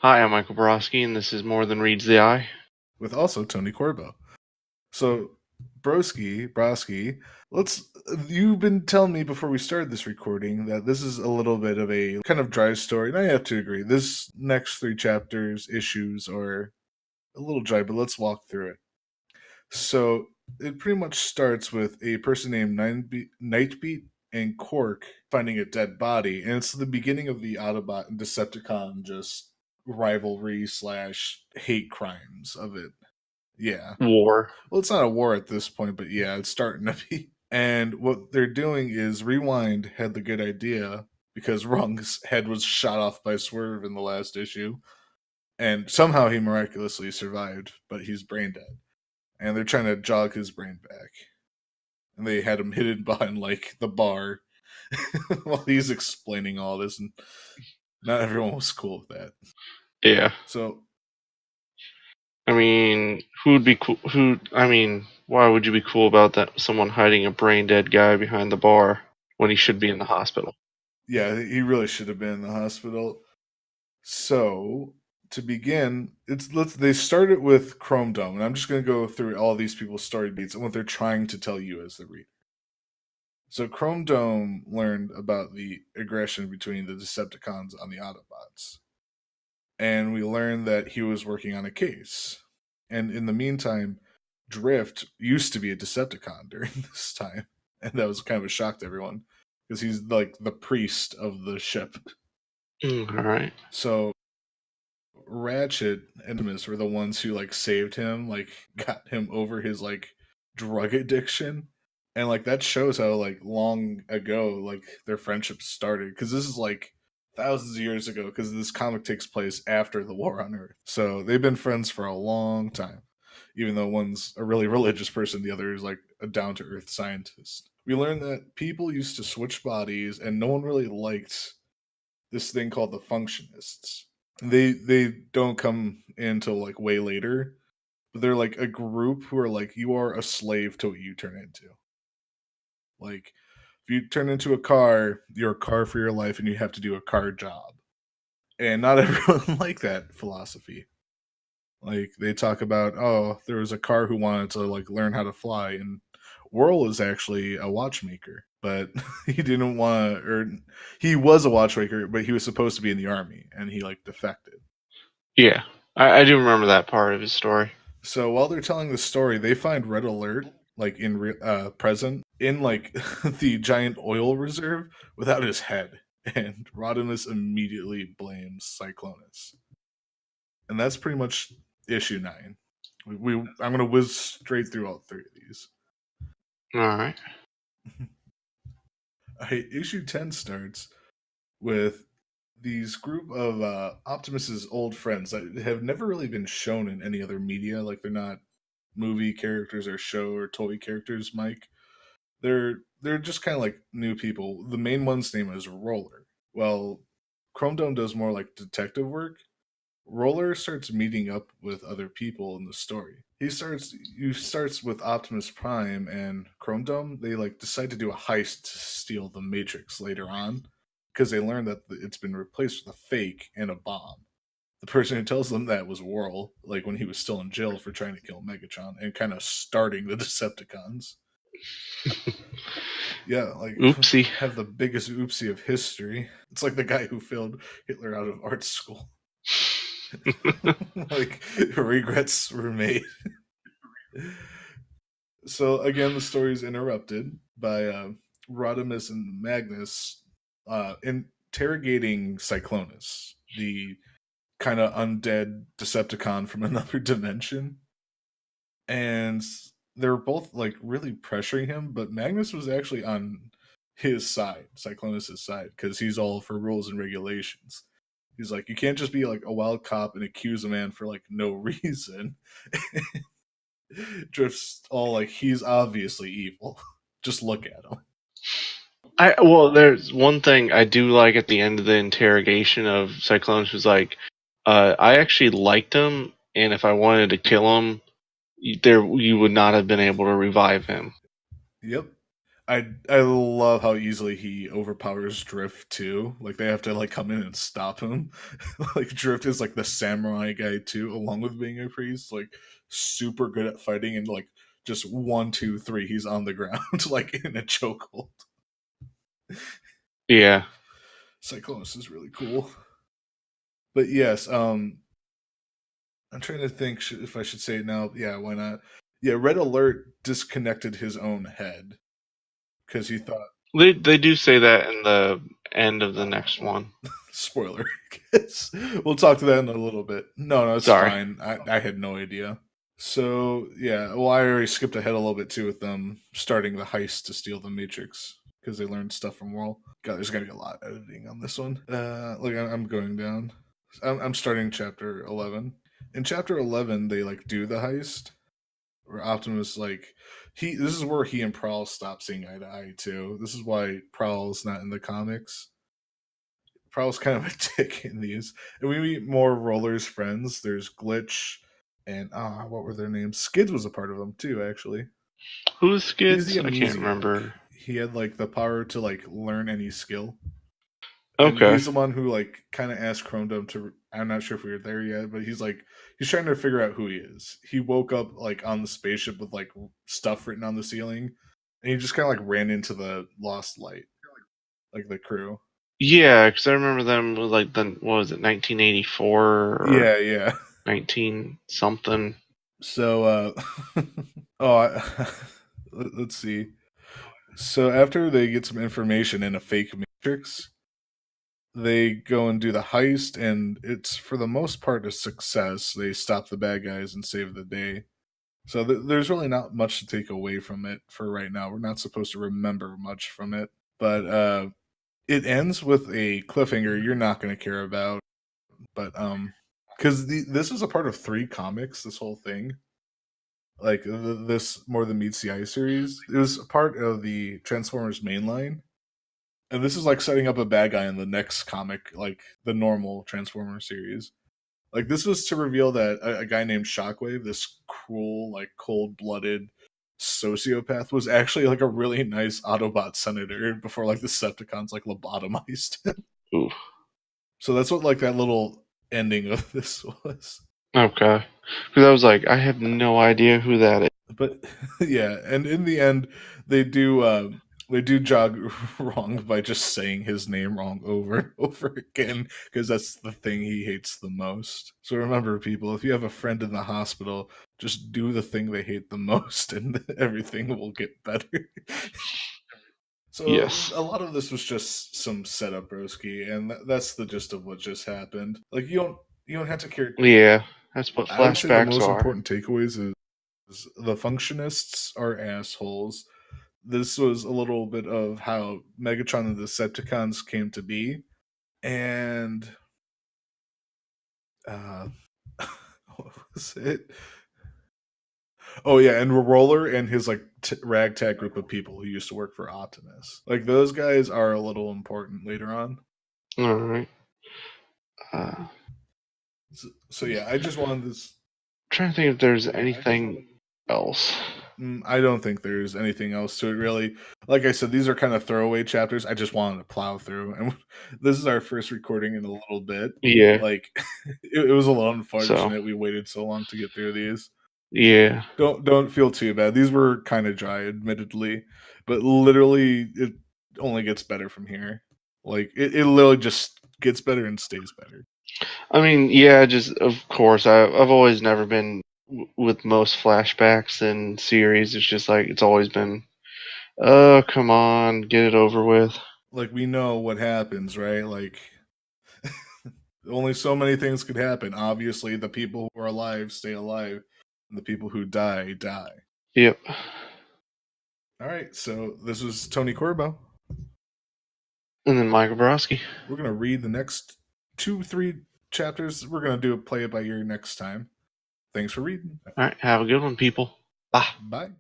Hi, I'm Michael Borowski, and this is More Than Reads the Eye. with also Tony Corbo. So, Broski, let's. You've been telling me before we started this recording that this is a little bit of a kind of dry story, and I have to agree. This next three chapters, issues, are a little dry, but let's walk through it. So, it pretty much starts with a person named Nightbeat and Cork finding a dead body, and it's the beginning of the Autobot and Decepticon just rivalry slash hate crimes of it. Yeah. War. Well, it's not a war at this point, but yeah, it's starting to be. And what they're doing is Rewind had the good idea because Wrong's head was shot off by Swerve in the last issue, and somehow he miraculously survived, but he's brain dead. And they're trying to jog his brain back. And they had him hidden behind like the bar while he's explaining all this, and not everyone was cool with that. Yeah. So I mean, who would be cool? Why would you be cool about that? Someone hiding a brain dead guy behind the bar when he should be in the hospital. yeah, he really should have been in the hospital. So to begin, they start it with Chrome Dome, and I'm just going to go through all these people's story beats and what they're trying to tell you as the reader. So Chrome Dome learned about the aggression between the Decepticons on the Autobots, and we learned that he was working on a case. And in the meantime, Drift used to be a Decepticon during this time, and that was kind of a shock to everyone because he's like the priest of the ship. All right. So Ratchet and Optimus were the ones who like saved him, like got him over his like drug addiction. And like that shows how like long ago like their friendship started, because this is like thousands of years ago, because this comic takes place after the war on Earth. So they've been friends for a long time. Even though one's a really religious person, the other is like a down to earth scientist. We learned that people used to switch bodies and no one really liked this thing called the functionists. They don't come in until like way later, but they're like a group who are like, you are a slave to what you turn into. Like if you turn into a car, you're a car for your life and you have to do a car job. And not everyone like that philosophy. Like they talk about, oh, there was a car who wanted to like learn how to fly, and Whirl is actually a watchmaker, but he didn't want to, or he was a watchmaker, but he was supposed to be in the army, and he like defected. Yeah, I do remember that part of his story. So while they're telling the story, they find Red Alert like present in like the giant oil reserve without his head, and Rodimus immediately blames Cyclonus, and that's pretty much issue 9. I'm gonna whiz straight through all three of these. All right. Issue 10 starts with these group of Optimus's old friends that have never really been shown in any other media. Like they're not movie characters or show or toy characters. Mike, they're just kind of like new people. The main one's name is Roller. Well, Chrome Dome does more like detective work. Roller starts meeting up with other people in the story. He starts with Optimus Prime and Chrome Dome. They like decide to do a heist to steal the Matrix later on, because they learn that it's been replaced with a fake and a bomb. The person who tells them that was Whirl, like when he was still in jail for trying to kill Megatron and kind of starting the Decepticons. Yeah, like Oopsie. have the biggest oopsie of history. It's like the guy who failed Hitler out of art school. Like regrets were made. So again, the story is interrupted by Rodimus and Magnus interrogating Cyclonus, the kind of undead Decepticon from another dimension, and they're both like really pressuring him. But Magnus was actually on his side, Cyclonus's side, because he's all for rules and regulations. He's like, you can't just be like a wild cop and accuse a man for like no reason. Drift's all like, he's obviously evil. Just look at him. There's one thing I do like at the end of the interrogation of Cyclone, who's like, I actually liked him, and if I wanted to kill him, you would not have been able to revive him. Yep. I love how easily he overpowers Drift too. Like they have to like come in and stop him. Like Drift is like the samurai guy too, along with being a priest. Like super good at fighting and like just one, two, three, he's on the ground like in a chokehold. Yeah. Cyclonus is really cool. But yes, I'm trying to think if I should say it now. Yeah, why not? Yeah, Red Alert disconnected his own head because he thought, They do say that in the end of the oh, next well, one. spoiler. We'll talk to that in a little bit. No, it's Sorry. fine. I had no idea. So yeah, well, I already skipped ahead a little bit too with them starting the heist to steal the Matrix because they learned stuff from World. God, there's gonna be a lot of editing on this one. Look, I'm going down. I'm starting chapter 11. In chapter 11, they like do the heist. Where Optimus like he. This is where he and Prowl stop seeing eye to eye too. This is why Prowl's not in the comics. Prowl's kind of a dick in these. And we meet more Roller's friends. There's Glitch and what were their names? Skids was a part of them too, actually. Who's He's the Skids? I can't amnesiac. remember. He had like the power to like learn any skill. And Okay. he's the one who like kind of asked Chromedome to. I'm not sure if we were there yet, but he's trying to figure out who he is. He woke up like on the spaceship with like stuff written on the ceiling, and he just kind of like ran into the lost light, like the crew. Yeah, because I remember them with like the what was it, 1984 or Yeah. 19 something. So, oh, let's see. So after they get some information in a fake matrix, they go and do the heist, and it's for the most part a success. They stop the bad guys and save the day. So there's really not much to take away from it for right now. We're not supposed to remember much from it, but it ends with a cliffhanger you're not going to care about. But because this is a part of 3 comics, this whole thing, like this More Than Meets the Eye series, it was a part of the Transformers mainline, and this is like setting up a bad guy in the next comic, like the normal Transformers series. Like this was to reveal that a guy named Shockwave, this cruel, like cold-blooded sociopath, was actually like a really nice Autobot senator before like the Decepticons like lobotomized him. Ooh. So that's what like that little ending of this was. Okay. Because I was like, I have no idea who that is. But yeah, and in the end, they do they do jog wrong by just saying his name wrong over and over again because that's the thing he hates the most. So remember, people, if you have a friend in the hospital, just do the thing they hate the most, and everything will get better. So Yes. a lot of this was just some setup, broski, and that's the gist of what just happened. Like you don't have to care. Yeah. That's what I would say the flashbacks most are. important takeaways is the functionists are assholes. This was a little bit of how Megatron and the Decepticons came to be, and uh, what was it? Oh yeah, and Roller and his like ragtag group of people who used to work for Optimus. Like those guys are a little important later on. All right. Uh, So yeah, I just wanted this. trying to think if there's anything else. I don't think there's anything else to it really. Like I said, these are kind of throwaway chapters. I just wanted to plow through, and this is our first recording in a little bit. Yeah. Like, it was a little So, unfortunate we waited so long to get through these. yeah. Don't feel too bad. These were kind of dry, admittedly, but literally it only gets better from here. Like it literally just gets better and stays better. I mean, yeah, just of course, I've always never been with most flashbacks in series. It's just like it's always been, oh, come on, get it over with. Like we know what happens, right? Like only so many things could happen. Obviously, the people who are alive stay alive, and the people who die die. Yep. All right, so this was Tony Corbo. And then Michael Borowski. We're gonna read the next 2, 3 chapters. We're gonna do a play it by ear next time. Thanks for reading. All right, have a good one, people. Bye. Bye.